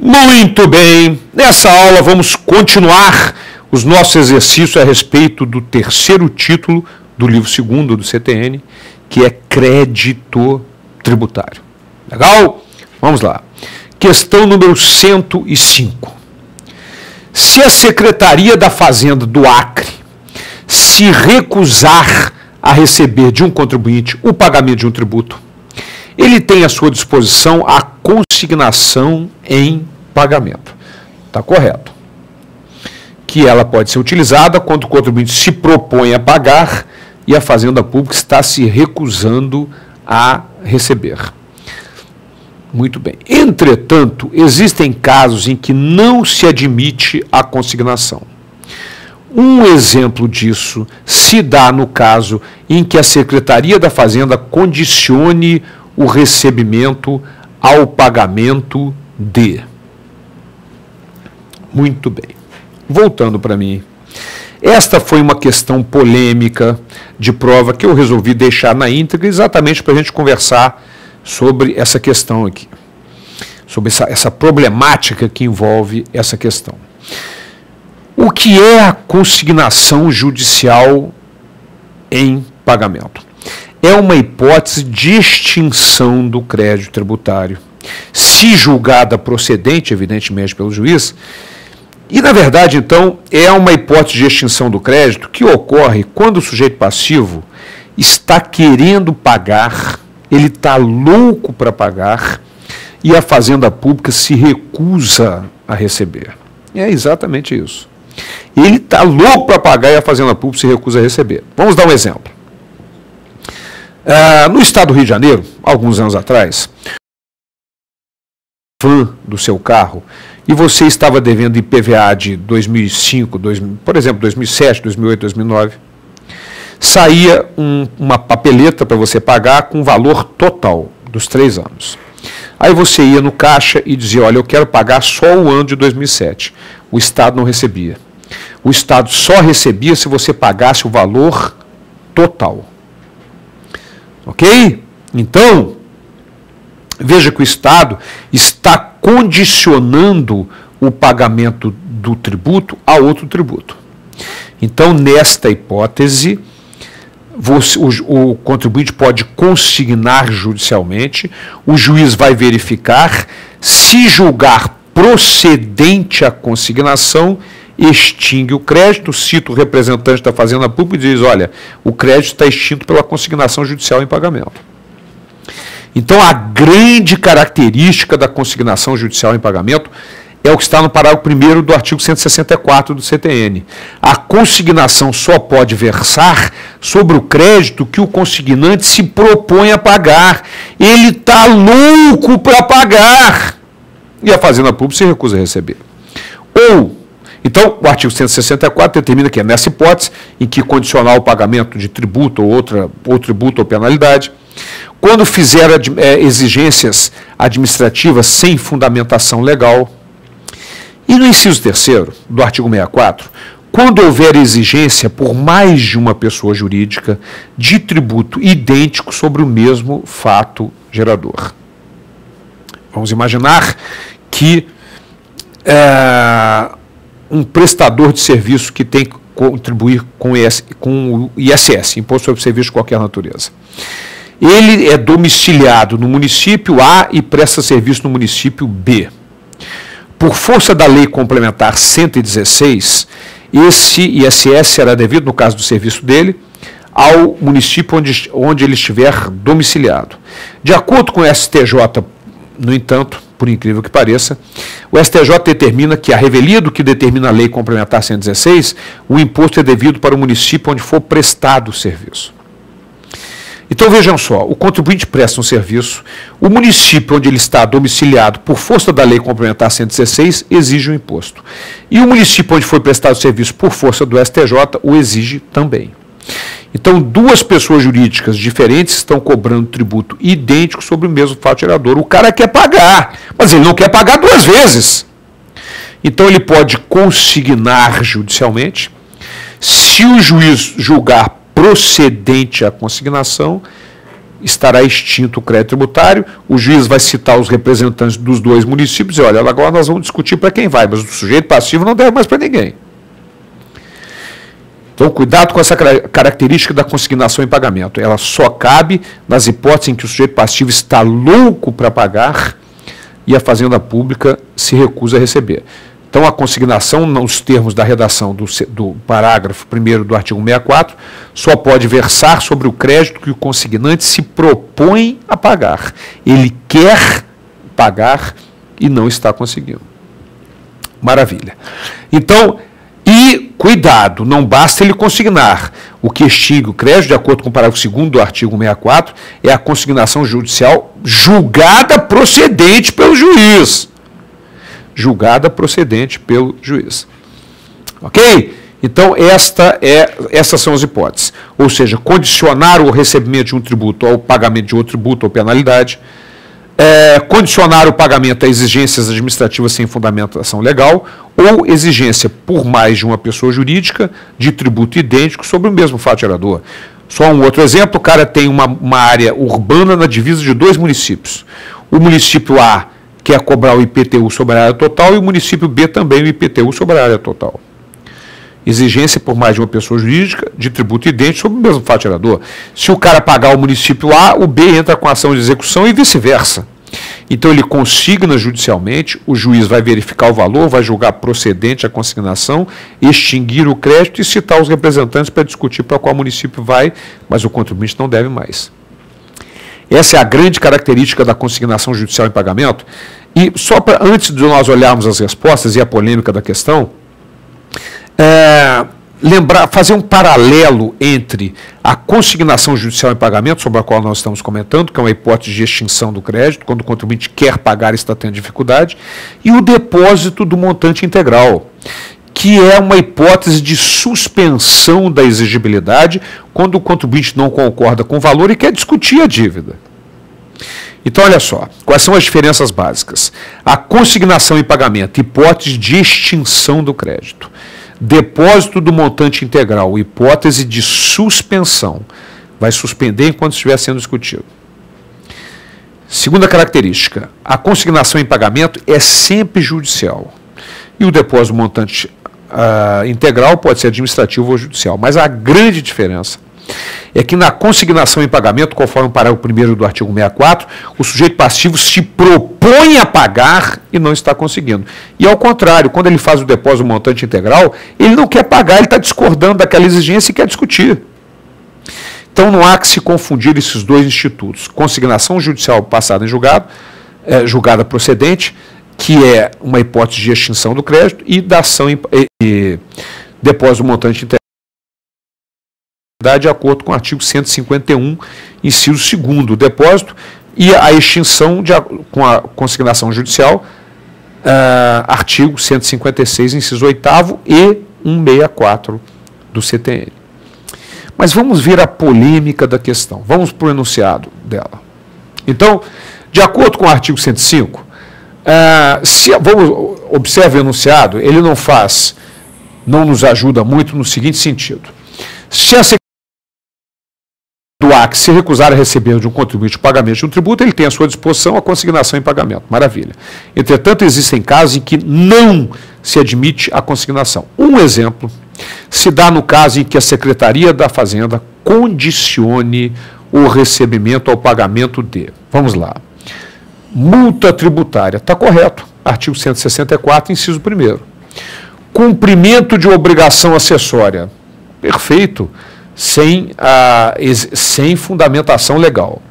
Muito bem, nessa aula vamos continuar os nossos exercícios a respeito do terceiro título do livro segundo do CTN, que é crédito tributário. Legal? Vamos lá. Questão número 105. Se a Secretaria da Fazenda do Acre se recusar a receber de um contribuinte o pagamento de um tributo, ele tem à sua disposição a consignação em pagamento. Está correto. Que ela pode ser utilizada quando o contribuinte se propõe a pagar e a Fazenda Pública está se recusando a receber. Muito bem. Entretanto, existem casos em que não se admite a consignação. Um exemplo disso se dá no caso em que a Secretaria da Fazenda condicione o recebimento ao pagamento de. Muito bem. Voltando para mim. Esta foi uma questão polêmica de prova que eu resolvi deixar na íntegra exatamente para a gente conversar sobre essa questão aqui. Sobre essa problemática que envolve essa questão. O que é a consignação judicial em pagamento? É uma hipótese de extinção do crédito tributário, se julgada procedente, evidentemente, pelo juiz. E, na verdade, então, é uma hipótese de extinção do crédito que ocorre quando o sujeito passivo está querendo pagar, ele está louco para pagar, e a Fazenda Pública se recusa a receber. É exatamente isso. Ele está louco para pagar e a Fazenda Pública se recusa a receber. Vamos dar um exemplo. No estado do Rio de Janeiro, alguns anos atrás, fã do seu carro, e você estava devendo IPVA de 2005, por exemplo, 2007, 2008, 2009, saía uma papeleta para você pagar com o valor total dos 3 anos. Aí você ia no caixa e dizia, olha, eu quero pagar só o ano de 2007. O Estado não recebia. O Estado só recebia se você pagasse o valor total. Ok? Então, veja que o Estado está condicionando o pagamento do tributo a outro tributo. Então, nesta hipótese, o contribuinte pode consignar judicialmente, o juiz vai verificar, se julgar procedente a consignação, extingue o crédito, cita o representante da Fazenda Pública e diz, olha, o crédito está extinto pela consignação judicial em pagamento. Então, a grande característica da consignação judicial em pagamento é o que está no parágrafo 1º do artigo 164 do CTN. A consignação só pode versar sobre o crédito que o consignante se propõe a pagar. Ele está louco para pagar. E a Fazenda Pública se recusa a receber. Então, o artigo 164 determina que é nessa hipótese, em que condicionar o pagamento de tributo ou tributo ou penalidade, quando fizer exigências administrativas sem fundamentação legal, e no inciso 3º do artigo 64, quando houver exigência por mais de uma pessoa jurídica de tributo idêntico sobre o mesmo fato gerador. Vamos imaginar que um prestador de serviço que tem que contribuir com o ISS, Imposto sobre Serviço de Qualquer Natureza. Ele é domiciliado no município A e presta serviço no município B. Por força da Lei Complementar 116, esse ISS será devido, no caso do serviço dele, ao município onde ele estiver domiciliado. De acordo com o STJ, no entanto, por incrível que pareça, o STJ determina que, a revelia do que determina a Lei Complementar 116, o imposto é devido para o município onde for prestado o serviço. Então vejam só, o contribuinte presta um serviço, o município onde ele está domiciliado, por força da Lei Complementar 116, exige o imposto. E o município onde foi prestado o serviço, por força do STJ, o exige também. Então, duas pessoas jurídicas diferentes estão cobrando tributo idêntico sobre o mesmo fato gerador. O cara quer pagar, mas ele não quer pagar 2 vezes. Então, ele pode consignar judicialmente. Se o juiz julgar procedente a consignação, estará extinto o crédito tributário, o juiz vai citar os representantes dos dois municípios e olha, agora nós vamos discutir para quem vai, mas o sujeito passivo não deve mais para ninguém. Então, cuidado com essa característica da consignação em pagamento. Ela só cabe nas hipóteses em que o sujeito passivo está louco para pagar e a Fazenda Pública se recusa a receber. Então, a consignação, nos termos da redação do parágrafo 1º do artigo 64, só pode versar sobre o crédito que o consignante se propõe a pagar. Ele quer pagar e não está conseguindo. Maravilha. Então, e cuidado, não basta ele consignar. O que extingue o crédito, de acordo com o parágrafo 2º do artigo 64, é a consignação judicial julgada procedente pelo juiz. Julgada procedente pelo juiz. Ok? Então, essas são as hipóteses. Ou seja, condicionar o recebimento de um tributo ao pagamento de outro tributo ou penalidade, condicionar o pagamento a exigências administrativas sem fundamentação legal ou exigência por mais de uma pessoa jurídica de tributo idêntico sobre o mesmo fato gerador. Só um outro exemplo, o cara tem uma área urbana na divisa de dois municípios. O município A quer cobrar o IPTU sobre a área total e o município B também o IPTU sobre a área total. Exigência por mais de uma pessoa jurídica de tributo idêntico sobre o mesmo fato gerador. Se o cara pagar o município A, o B entra com a ação de execução e vice-versa. Então ele consigna judicialmente, o juiz vai verificar o valor, vai julgar procedente a consignação, extinguir o crédito e citar os representantes para discutir para qual município vai, mas o contribuinte não deve mais. Essa é a grande característica da consignação judicial em pagamento. E só para, antes de nós olharmos as respostas e a polêmica da questão, fazer um paralelo entre a consignação judicial em pagamento, sobre a qual nós estamos comentando, que é uma hipótese de extinção do crédito, quando o contribuinte quer pagar e está tendo dificuldade, e o depósito do montante integral, que é uma hipótese de suspensão da exigibilidade, quando o contribuinte não concorda com o valor e quer discutir a dívida. Então, olha só, quais são as diferenças básicas? A consignação em pagamento, hipótese de extinção do crédito. Depósito do montante integral, hipótese de suspensão. Vai suspender enquanto estiver sendo discutido. Segunda característica, a consignação em pagamento é sempre judicial. E o depósito do montante integral pode ser administrativo ou judicial. Mas a grande diferença é que na consignação em pagamento, conforme o parágrafo 1º do artigo 64, o sujeito passivo se propõe a pagar e não está conseguindo. E ao contrário, quando ele faz o depósito do montante integral, ele não quer pagar, ele está discordando daquela exigência e quer discutir. Então não há que se confundir esses dois institutos. Consignação judicial passada em julgado, julgada procedente, que é uma hipótese de extinção do crédito, e da ação e depósito do montante integral, de acordo com o artigo 151, inciso 2º, o depósito, e a extinção com a consignação judicial, artigo 156, inciso 8º e 164 do CTN. Mas vamos ver a polêmica da questão, vamos para o enunciado dela. Então, de acordo com o artigo 105, observe o enunciado, ele não nos ajuda muito no seguinte sentido. Se a Secretaria do AC se recusar a receber de um contribuinte o pagamento de um tributo, ele tem à sua disposição a consignação em pagamento. Maravilha. Entretanto, existem casos em que não se admite a consignação. Um exemplo se dá no caso em que a Secretaria da Fazenda condicione o recebimento ao pagamento de, vamos lá, multa tributária. Está correto. Artigo 164, inciso 1º. Cumprimento de obrigação acessória. Perfeito. Sem fundamentação legal.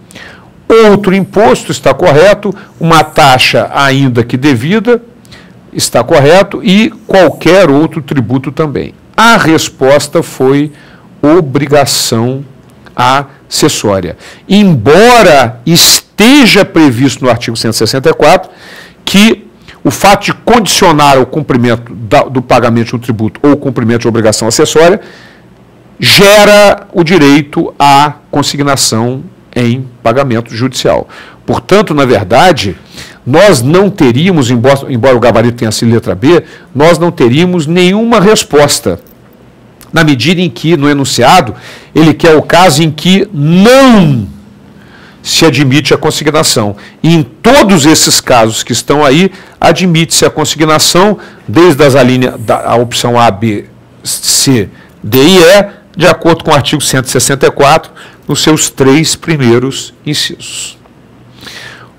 Outro imposto, está correto, uma taxa ainda que devida, está correto, e qualquer outro tributo também. A resposta foi obrigação acessória. Embora esteja previsto no artigo 164 que o fato de condicionar o cumprimento do pagamento de um tributo ou o cumprimento de obrigação acessória gera o direito à consignação em pagamento judicial. Portanto, na verdade, nós não teríamos, embora o gabarito tenha sido letra B, nós não teríamos nenhuma resposta, na medida em que, no enunciado, ele quer o caso em que não se admite a consignação. E em todos esses casos que estão aí, admite-se a consignação, desde a opção A, B, C, D e E, de acordo com o artigo 164, nos seus 3 primeiros incisos.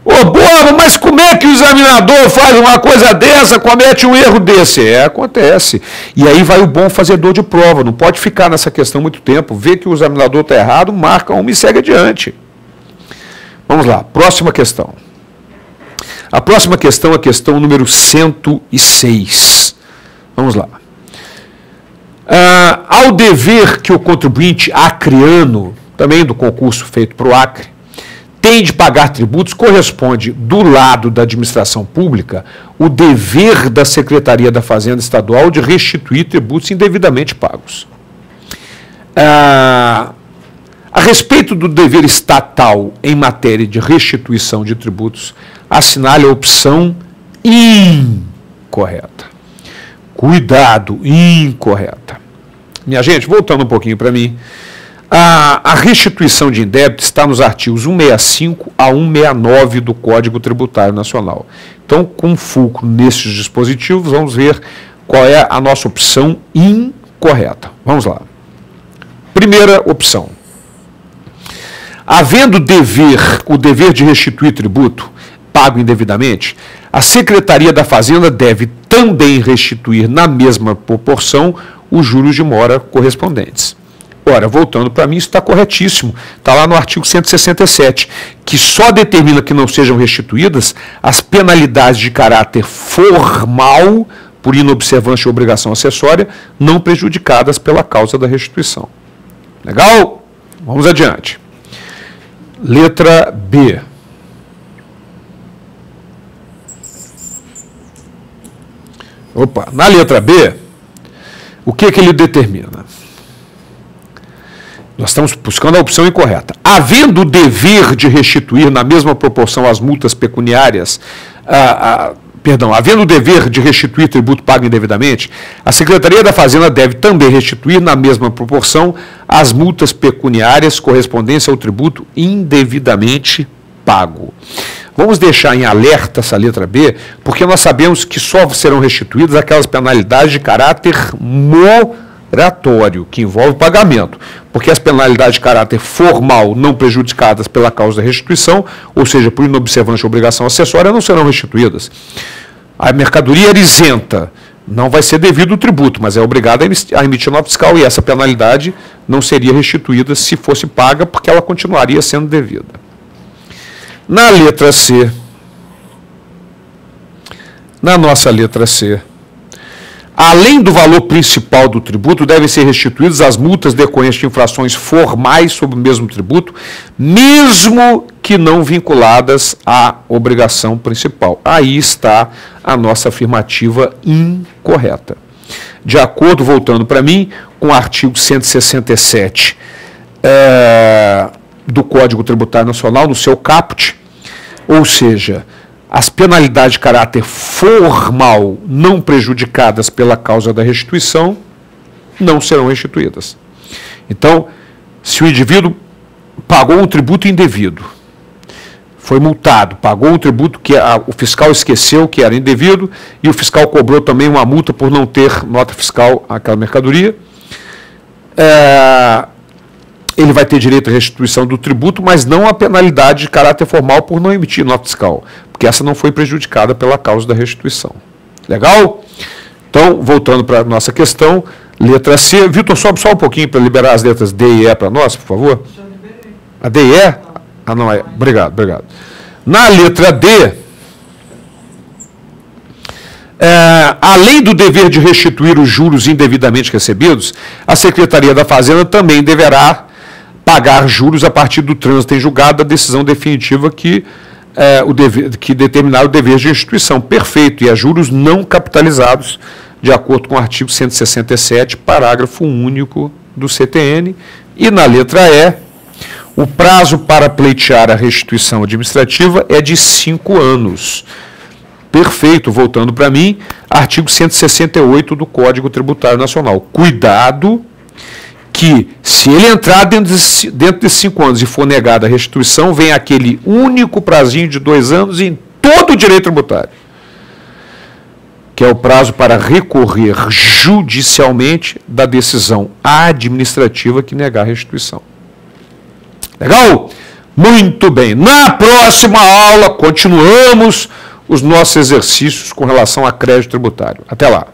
Ô, Boba, mas como é que o examinador faz uma coisa dessa, comete um erro desse? Acontece. E aí vai o bom fazedor de prova, não pode ficar nessa questão muito tempo, vê que o examinador está errado, marca uma e segue adiante. Vamos lá, próxima questão. A próxima questão é a questão número 106. Vamos lá. Ao dever que o contribuinte acreano, também do concurso feito para o Acre, tem de pagar tributos, corresponde, do lado da administração pública, o dever da Secretaria da Fazenda Estadual de restituir tributos indevidamente pagos. A respeito do dever estatal em matéria de restituição de tributos, assinale a opção incorreta. Cuidado, incorreta. Minha gente, voltando um pouquinho para mim, a restituição de indébito está nos artigos 165 a 169 do Código Tributário Nacional. Então, com fulcro nesses dispositivos, vamos ver qual é a nossa opção incorreta. Vamos lá. Primeira opção. Havendo o dever de restituir tributo pago indevidamente, a Secretaria da Fazenda deve também restituir na mesma proporção os juros de mora correspondentes. Ora, voltando para mim, isso está corretíssimo. Está lá no artigo 167, que só determina que não sejam restituídas as penalidades de caráter formal por inobservância ou obrigação acessória, não prejudicadas pela causa da restituição. Legal? Vamos adiante. Letra B. Opa, na letra B, o que ele determina? Nós estamos buscando a opção incorreta. Havendo o dever de restituir na mesma proporção as multas pecuniárias, havendo o dever de restituir tributo pago indevidamente, a Secretaria da Fazenda deve também restituir na mesma proporção as multas pecuniárias correspondentes ao tributo indevidamente pago. Vamos deixar em alerta essa letra B, porque nós sabemos que só serão restituídas aquelas penalidades de caráter moratório, que envolve pagamento, porque as penalidades de caráter formal não prejudicadas pela causa da restituição, ou seja, por inobservância ou obrigação acessória, não serão restituídas. A mercadoria era isenta, não vai ser devido o tributo, mas é obrigada a emitir nota fiscal, e essa penalidade não seria restituída se fosse paga, porque ela continuaria sendo devida. Na letra C, na nossa letra C, além do valor principal do tributo, devem ser restituídas as multas decorrentes de infrações formais sobre o mesmo tributo, mesmo que não vinculadas à obrigação principal. Aí está a nossa afirmativa incorreta. De acordo, voltando para mim, com o artigo 167 do Código Tributário Nacional, no seu caput, ou seja, as penalidades de caráter formal não prejudicadas pela causa da restituição não serão restituídas. Então, se o indivíduo pagou um tributo indevido, foi multado, pagou um tributo que o fiscal esqueceu que era indevido e o fiscal cobrou também uma multa por não ter nota fiscal àquela mercadoria, ele vai ter direito à restituição do tributo, mas não a penalidade de caráter formal por não emitir nota fiscal, porque essa não foi prejudicada pela causa da restituição. Legal? Então, voltando para a nossa questão, letra C. Vitor, sobe só um pouquinho para liberar as letras D e E para nós, por favor. A D e E? Ah, não, é. Obrigado, obrigado. Na letra D, além do dever de restituir os juros indevidamente recebidos, a Secretaria da Fazenda também deverá pagar juros a partir do trânsito em julgado da decisão definitiva que determinar o dever de restituição. Perfeito, e a juros não capitalizados, de acordo com o artigo 167, parágrafo único do CTN. E na letra E, o prazo para pleitear a restituição administrativa é de 5 anos. Perfeito, voltando para mim, artigo 168 do Código Tributário Nacional. Cuidado, que, se ele entrar dentro de 5 anos e for negada a restituição, vem aquele único prazinho de 2 anos em todo o direito tributário, que é o prazo para recorrer judicialmente da decisão administrativa que negar a restituição. Legal? Muito bem. Na próxima aula, continuamos os nossos exercícios com relação a crédito tributário. Até lá.